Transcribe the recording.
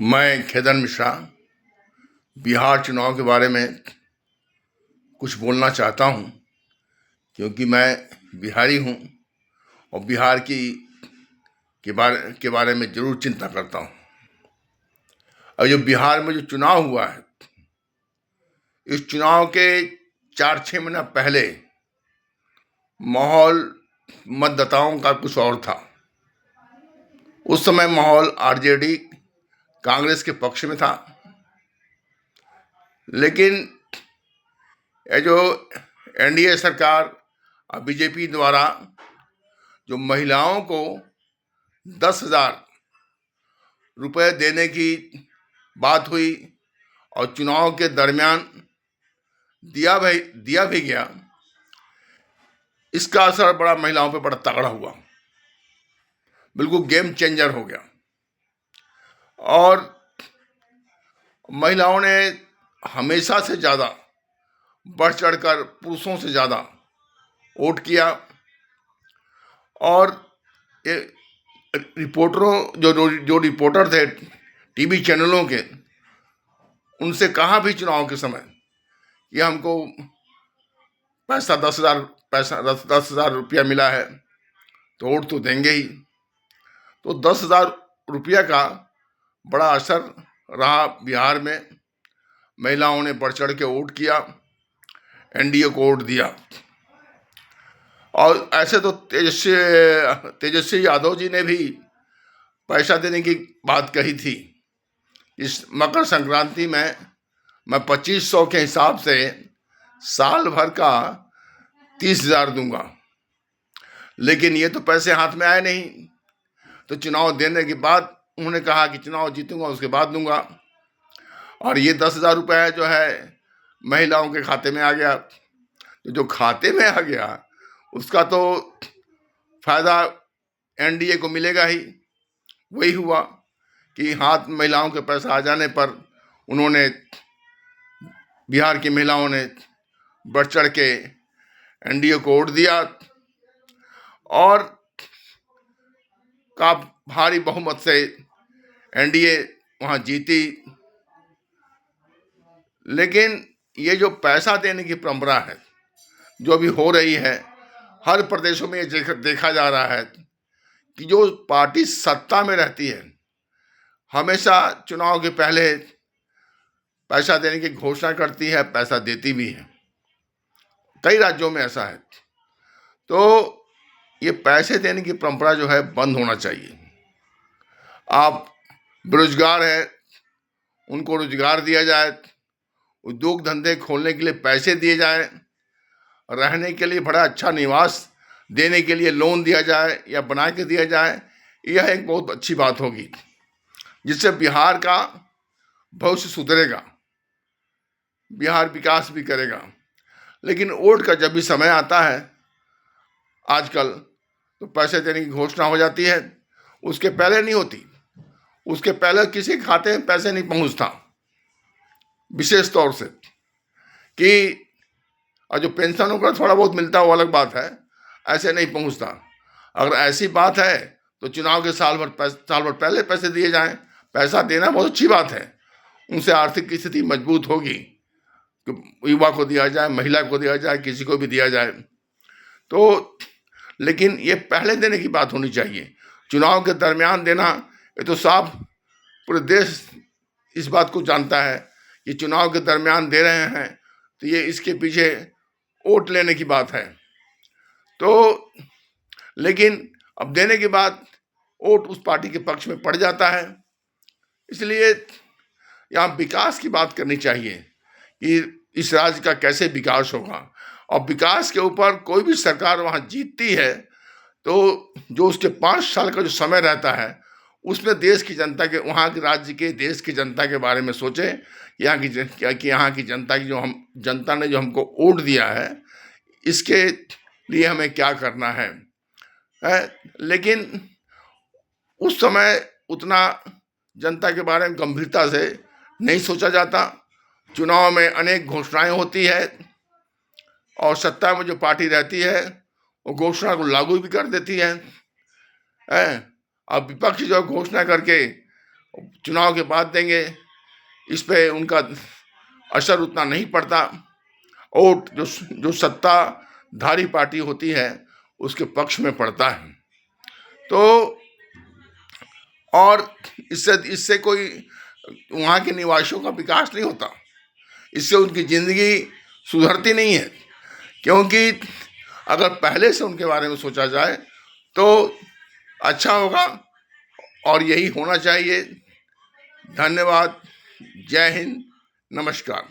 मैं खेदन मिश्रा बिहार चुनाव के बारे में कुछ बोलना चाहता हूं, क्योंकि मैं बिहारी हूं और बिहार के बारे में जरूर चिंता करता हूं। और जो बिहार में जो चुनाव हुआ है, इस चुनाव के 4-6 महीना पहले माहौल मतदाताओं का कुछ और था। उस समय माहौल आरजेडी कांग्रेस के पक्ष में था, लेकिन ये जो एनडीए सरकार और बीजेपी द्वारा जो महिलाओं को 10,000 रुपये देने की बात हुई और चुनाव के दरमियान दिया भी गया, इसका असर बड़ा महिलाओं पे बड़ा तगड़ा हुआ, बिल्कुल गेम चेंजर हो गया। और महिलाओं ने हमेशा से ज़्यादा बढ़ चढ़कर पुरुषों से ज़्यादा वोट किया। और ये रिपोर्टरों जो रिपोर्टर थे टीवी चैनलों के, उनसे कहा भी चुनाव के समय कि हमको पैसा 10,000 रुपया मिला है तो वोट तो देंगे ही। तो 10,000 रुपया का बड़ा असर रहा बिहार में। महिलाओं ने बढ़ चढ़ के वोट किया, एनडीए को वोट दिया। और ऐसे तो तेजस्वी यादव जी ने भी पैसा देने की बात कही थी। इस मकर संक्रांति में मैं 2500 के हिसाब से साल भर का 30,000 दूंगा, लेकिन ये तो पैसे हाथ में आए नहीं। तो चुनाव देने के बाद उन्होंने कहा कि चुनाव जीतूंगा उसके बाद दूंगा, और ये 10,000 रुपये जो है महिलाओं के खाते में आ गया। तो जो खाते में आ गया उसका तो फायदा एनडीए को मिलेगा ही। वही हुआ कि हाथ महिलाओं के पैसा आ जाने पर उन्होंने, बिहार की महिलाओं ने बढ़ चढ़ के एनडीए को वोट दिया और का भारी बहुमत से एनडीए वहां जीती। लेकिन ये जो पैसा देने की परंपरा है जो अभी हो रही है, हर प्रदेशों में ये देखा जा रहा है कि जो पार्टी सत्ता में रहती है हमेशा चुनाव के पहले पैसा देने की घोषणा करती है, पैसा देती भी है। कई राज्यों में ऐसा है। तो ये पैसे देने की परंपरा जो है बंद होना चाहिए। आप बेरोजगार हैं, उनको रोजगार दिया जाए, उद्योग धंधे खोलने के लिए पैसे दिए जाए, रहने के लिए बड़ा अच्छा निवास देने के लिए लोन दिया जाए या बना के दिया जाए। यह एक बहुत अच्छी बात होगी, जिससे बिहार का भविष्य सुधरेगा, बिहार विकास भी करेगा। लेकिन वोट का जब भी समय आता है आजकल, तो पैसे देने की घोषणा हो जाती है, उसके पहले नहीं होती। उसके पहले किसी के खाते में पैसे नहीं पहुंचता, विशेष तौर से कि और जो पेंशन वगैरह थोड़ा बहुत मिलता है वो अलग बात है, ऐसे नहीं पहुंचता। अगर ऐसी बात है तो चुनाव के साल भर पहले पैसे दिए जाएं। पैसा देना बहुत अच्छी बात है, उनसे आर्थिक स्थिति मजबूत होगी। युवा को दिया जाए, महिला को दिया जाए, किसी को भी दिया जाए तो। लेकिन ये पहले देने की बात होनी चाहिए, चुनाव के दरमियान देना ये तो साफ पूरे देश इस बात को जानता है कि चुनाव के दरमियान दे रहे हैं तो ये इसके पीछे वोट लेने की बात है। तो लेकिन अब देने के बाद वोट उस पार्टी के पक्ष में पड़ जाता है। इसलिए यहाँ विकास की बात करनी चाहिए कि इस राज्य का कैसे विकास होगा। और विकास के ऊपर कोई भी सरकार वहाँ जीतती है तो जो उसके 5 साल का जो समय रहता है उसमें देश की जनता के, वहाँ के राज्य के, देश की जनता के बारे में सोचे। यहाँ की जनता की जनता ने जो हमको वोट दिया है इसके लिए हमें क्या करना है। लेकिन उस समय उतना जनता के बारे में गंभीरता से नहीं सोचा जाता। चुनाव में अनेक घोषणाएं होती है और सत्ता में जो पार्टी रहती है वो घोषणा को लागू भी कर देती है। अब विपक्ष जो घोषणा करके चुनाव के बाद देंगे, इस पे उनका असर उतना नहीं पड़ता। और जो सत्ताधारी पार्टी होती है उसके पक्ष में पड़ता है। तो और इससे कोई वहाँ के निवासियों का विकास नहीं होता, इससे उनकी ज़िंदगी सुधरती नहीं है। क्योंकि अगर पहले से उनके बारे में सोचा जाए तो अच्छा होगा, और यही होना चाहिए। धन्यवाद। जय हिंद। नमस्कार।